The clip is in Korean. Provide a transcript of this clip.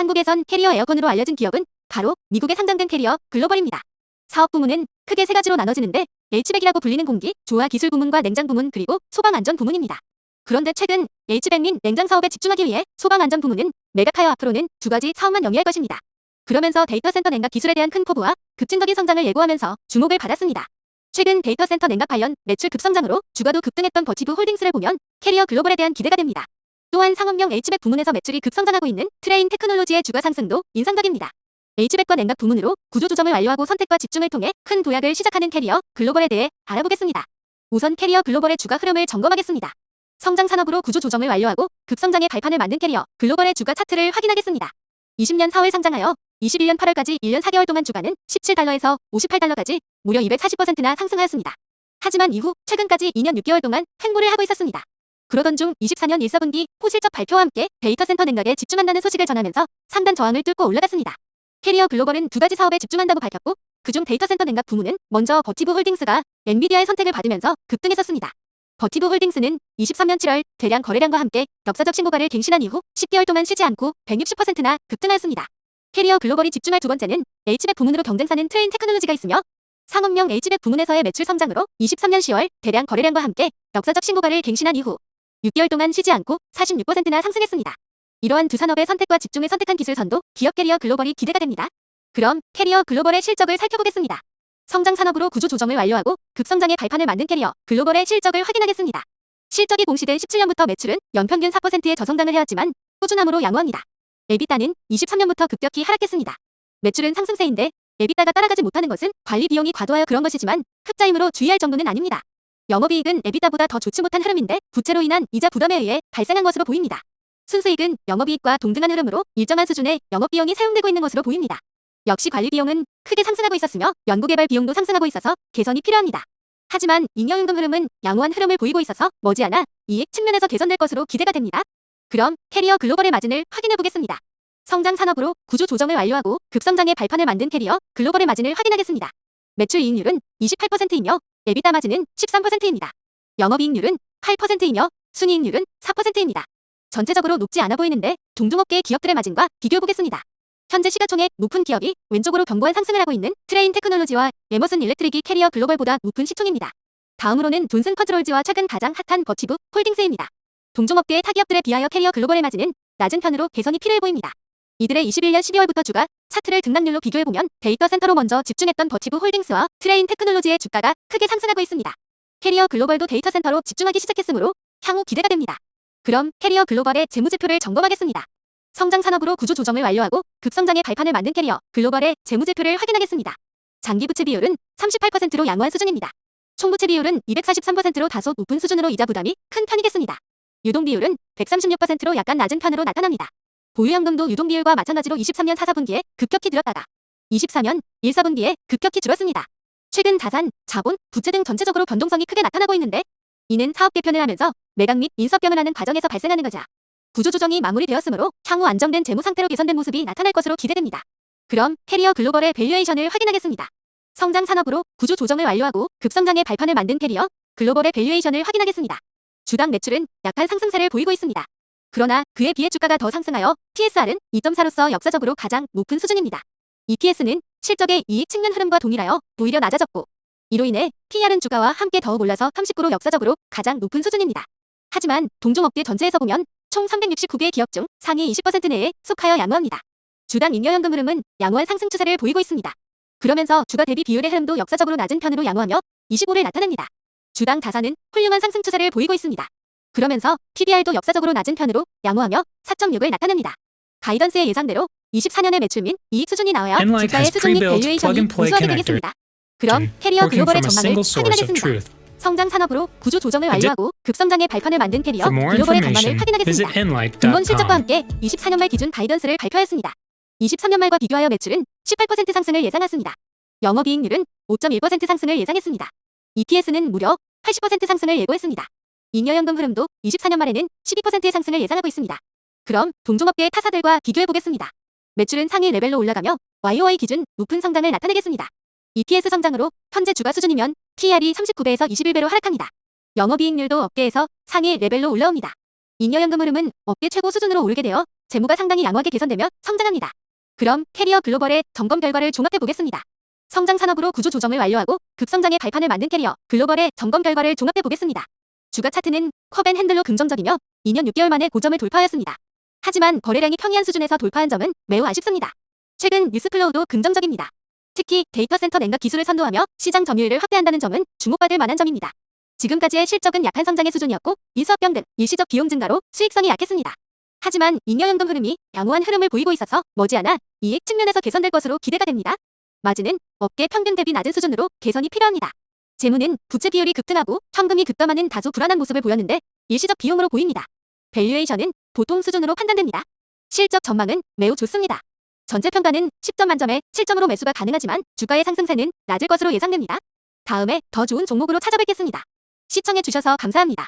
한국에선 캐리어 에어컨으로 알려진 기업은 바로 미국에 상장된 캐리어 글로벌입니다. 사업 부문은 크게 세 가지로 나눠지는데 HVAC이라고 불리는 공기, 조화 기술 부문과 냉장 부문 그리고 소방 안전 부문입니다. 그런데 최근 HVAC 및 냉장 사업에 집중하기 위해 소방 안전 부문은 매각하여 앞으로는 두 가지 사업만 영위할 것입니다. 그러면서 데이터 센터 냉각 기술에 대한 큰 포부와 급진적인 성장을 예고하면서 주목을 받았습니다. 최근 데이터 센터 냉각 관련 매출 급성장으로 주가도 급등했던 버티브 홀딩스를 보면 캐리어 글로벌에 대한 기대가 됩니다. 또한 상업용 HVAC 부문에서 매출이 급성장하고 있는 트레인 테크놀로지의 주가 상승도 인상적입니다. HVAC과 냉각 부문으로 구조조정을 완료하고 선택과 집중을 통해 큰 도약을 시작하는 캐리어 글로벌에 대해 알아보겠습니다. 우선 캐리어 글로벌의 주가 흐름을 점검하겠습니다. 성장 산업으로 구조조정을 완료하고 급성장의 발판을 만든 캐리어 글로벌의 주가 차트를 확인하겠습니다. 20년 4월 상장하여 21년 8월까지 1년 4개월 동안 주가는 17달러에서 58달러까지 무려 240%나 상승하였습니다. 하지만 이후 최근까지 2년 6개월 동안 횡보를 하고 있었습니다. 그러던 중 24년 1사분기 호실적 발표와 함께 데이터 센터 냉각에 집중한다는 소식을 전하면서 상단 저항을 뚫고 올라갔습니다. 캐리어 글로벌은 두 가지 사업에 집중한다고 밝혔고 그중 데이터 센터 냉각 부문은 먼저 버티브 홀딩스가 엔비디아의 선택을 받으면서 급등했었습니다. 버티브 홀딩스는 23년 7월 대량 거래량과 함께 역사적 신고가를 갱신한 이후 10개월 동안 쉬지 않고 160%나 급등하였습니다. 캐리어 글로벌이 집중할 두 번째는 HVAC 부문으로 경쟁사는 트레인 테크놀로지가 있으며 상업용 HVAC 부문에서의 매출 성장으로 23년 10월 대량 거래량과 함께 역사적 신고가를 갱신한 이후 6개월 동안 쉬지 않고 46%나 상승했습니다. 이러한 두 산업의 선택과 집중을 선택한 기술선도 기업 캐리어 글로벌이 기대가 됩니다. 그럼 캐리어 글로벌의 실적을 살펴보겠습니다. 성장 산업으로 구조 조정을 완료하고 급성장의 발판을 만든 캐리어 글로벌의 실적을 확인하겠습니다. 실적이 공시된 17년부터 매출은 연평균 4%의 저성장을 해왔지만 꾸준함으로 양호합니다. 에비타는 23년부터 급격히 하락했습니다. 매출은 상승세인데 에비타가 따라가지 못하는 것은 관리 비용이 과도하여 그런 것이지만 흑자임으로 주의할 정도는 아닙니다. 영업이익은 에비타보다 더 좋지 못한 흐름인데 부채로 인한 이자 부담에 의해 발생한 것으로 보입니다. 순수익은 영업이익과 동등한 흐름으로 일정한 수준의 영업비용이 사용되고 있는 것으로 보입니다. 역시 관리비용은 크게 상승하고 있었으며 연구개발 비용도 상승하고 있어서 개선이 필요합니다. 하지만 잉여임금 흐름은 양호한 흐름을 보이고 있어서 머지않아 이익 측면에서 개선될 것으로 기대가 됩니다. 그럼 캐리어 글로벌의 마진을 확인해보겠습니다. 성장 산업으로 구조 조정을 완료하고 급성장의 발판을 만든 캐리어 글로벌의 마진을 확인하겠습니다. 매출 이익률은 28%이며 에비타 마진은 13%입니다. 영업이익률은 8%이며 순이익률은 4%입니다. 전체적으로 높지 않아 보이는데 동종업계의 기업들의 마진과 비교해보겠습니다. 현재 시가총액 높은 기업이 왼쪽으로 견고한 상승을 하고 있는 트레인 테크놀로지와 에머슨 일렉트릭이 캐리어 글로벌보다 높은 시총입니다. 다음으로는 존슨 컨트롤즈와 최근 가장 핫한 버티브 홀딩스입니다. 동종업계의 타기업들에 비하여 캐리어 글로벌의 마진은 낮은 편으로 개선이 필요해 보입니다. 이들의 21년 12월부터 주가 차트를 등락률로 비교해보면 데이터 센터로 먼저 집중했던 버티브 홀딩스와 트레인 테크놀로지의 주가가 크게 상승하고 있습니다. 캐리어 글로벌도 데이터 센터로 집중하기 시작했으므로 향후 기대가 됩니다. 그럼 캐리어 글로벌의 재무제표를 점검하겠습니다. 성장 산업으로 구조 조정을 완료하고 급성장의 발판을 만든 캐리어 글로벌의 재무제표를 확인하겠습니다. 장기부채 비율은 38%로 양호한 수준입니다. 총부채 비율은 243%로 다소 높은 수준으로 이자 부담이 큰 편이겠습니다. 유동 비율은 136%로 약간 낮은 편으로 나타납니다. 보유현금도 유동 비율과 마찬가지로 23년 4사분기에 급격히 늘었다가 24년 1사분기에 급격히 줄었습니다. 최근 자산, 자본, 부채 등 전체적으로 변동성이 크게 나타나고 있는데 이는 사업 개편을 하면서 매각 및 인수합병을 하는 과정에서 발생하는 거죠. 구조조정이 마무리되었으므로 향후 안정된 재무 상태로 개선된 모습이 나타날 것으로 기대됩니다. 그럼 캐리어 글로벌의 밸류에이션을 확인하겠습니다. 성장 산업으로 구조조정을 완료하고 급성장의 발판을 만든 캐리어 글로벌의 밸류에이션을 확인하겠습니다. 주당 매출은 약한 상승세를 보이고 있습니다. 그러나 그에 비해 주가가 더 상승하여 TSR은 2.4로서 역사적으로 가장 높은 수준입니다. EPS는 실적의 이익 측면 흐름과 동일하여 오히려 낮아졌고 이로 인해 PER은 주가와 함께 더욱 올라서 39로 역사적으로 가장 높은 수준입니다. 하지만 동종업계 전체에서 보면 총 369개의 기업 중 상위 20% 내에 속하여 양호합니다. 주당 잉여현금 흐름은 양호한 상승 추세를 보이고 있습니다. 그러면서 주가 대비 비율의 흐름도 역사적으로 낮은 편으로 양호하며 25를 나타냅니다. 주당 자산은 훌륭한 상승 추세를 보이고 있습니다. 그러면서 PBR도 역사적으로 낮은 편으로 양호하며 4.6을 나타냅니다. 가이던스의 예상대로 24년의 매출 및 이익 수준이 나와야 주가의 수준 및 밸류에이션이 우수하게 되겠습니다. 그럼 캐리어 글로벌의 전망을 확인하겠습니다. 성장 산업으로 구조 조정을 완료하고 급성장의 발판을 만든 캐리어 글로벌의 전망을 확인하겠습니다. 근본 실적과 함께 24년 말 기준 가이던스를 발표하였습니다. 23년 말과 비교하여 매출은 18% 상승을 예상했습니다. 영업이익률은 5.1% 상승을 예상했습니다. EPS는 무려 80% 상승을 예고했습니다. 잉여현금 흐름도 24년 말에는 12%의 상승을 예상하고 있습니다. 그럼 동종업계의 타사들과 비교해보겠습니다. 매출은 상위 레벨로 올라가며 YOY 기준 높은 성장을 나타내겠습니다. EPS 성장으로 현재 주가 수준이면 PER이 39배에서 21배로 하락합니다. 영업이익률도 업계에서 상위 레벨로 올라옵니다. 잉여현금 흐름은 업계 최고 수준으로 오르게 되어 재무가 상당히 양호하게 개선되며 성장합니다. 그럼 캐리어 글로벌의 점검 결과를 종합해 보겠습니다. 성장 산업으로 구조 조정을 완료하고 급성장의 발판을 만든 캐리어 글로벌의 점검 결과를 종합해 보겠습니다. 주가 차트는 컵앤 핸들로 긍정적이며 2년 6개월 만에 고점을 돌파하였습니다. 하지만 거래량이 평이한 수준에서 돌파한 점은 매우 아쉽습니다. 최근 뉴스플로우도 긍정적입니다. 특히 데이터 센터 냉각 기술을 선도하며 시장 점유율을 확대한다는 점은 주목받을 만한 점입니다. 지금까지의 실적은 약한 성장의 수준이었고 인수합병 등 일시적 비용 증가로 수익성이 약했습니다. 하지만 잉여연동 흐름이 양호한 흐름을 보이고 있어서 머지않아 이익 측면에서 개선될 것으로 기대가 됩니다. 마진은 업계 평균 대비 낮은 수준으로 개선이 필요합니다. 재무는 부채 비율이 급등하고 현금이 급감하는 다소 불안한 모습을 보였는데 일시적 비용으로 보입니다. 밸류에이션은 보통 수준으로 판단됩니다. 실적 전망은 매우 좋습니다. 전체평가는 10점 만점에 7점으로 매수가 가능하지만 주가의 상승세는 낮을 것으로 예상됩니다. 다음에 더 좋은 종목으로 찾아뵙겠습니다. 시청해주셔서 감사합니다.